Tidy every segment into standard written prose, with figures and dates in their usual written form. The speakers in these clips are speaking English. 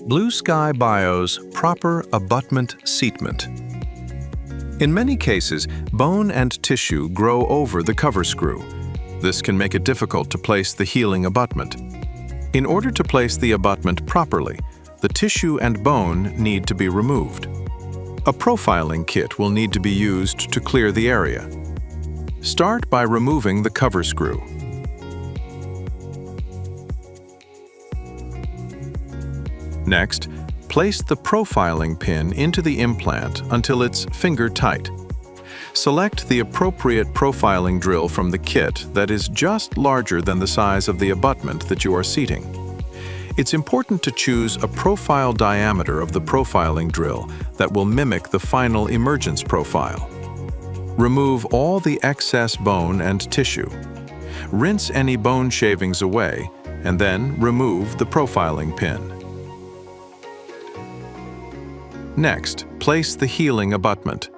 Blue Sky Bio's proper abutment seatment. In many cases, bone and tissue grow over the cover screw. This can make it difficult to place the healing abutment. In order to place the abutment properly, the tissue and bone need to be removed. A profiling kit will need to be used to clear the area. Start by removing the cover screw. Next, place the profiling pin into the implant until it's finger tight. Select the appropriate profiling drill from the kit that is just larger than the size of the abutment that you are seating. It's important to choose a profile diameter of the profiling drill that will mimic the final emergence profile. Remove all the excess bone and tissue. Rinse any bone shavings away, and then remove the profiling pin. Next, place the healing abutment.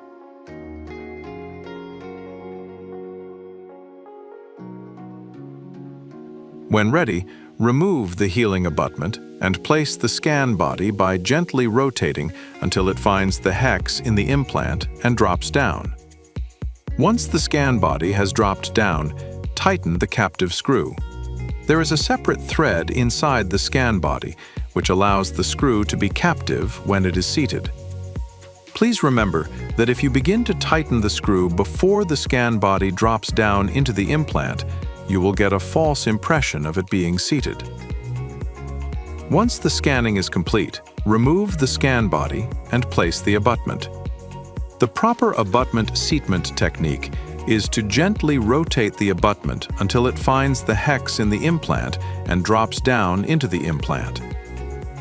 When ready, remove the healing abutment and place the scan body by gently rotating until it finds the hex in the implant and drops down. Once the scan body has dropped down, tighten the captive screw. There is a separate thread inside the scan body, which allows the screw to be captive when it is seated. Please remember that if you begin to tighten the screw before the scan body drops down into the implant, you will get a false impression of it being seated. Once the scanning is complete, remove the scan body and place the abutment. The proper abutment seatment technique is to gently rotate the abutment until it finds the hex in the implant and drops down into the implant.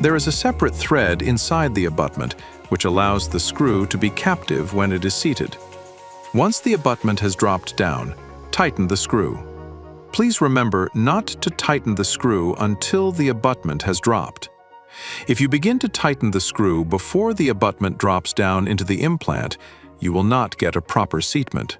There is a separate thread inside the abutment which allows the screw to be captive when it is seated. Once the abutment has dropped down, tighten the screw. Please remember not to tighten the screw until the abutment has dropped. If you begin to tighten the screw before the abutment drops down into the implant, you will not get a proper seatment.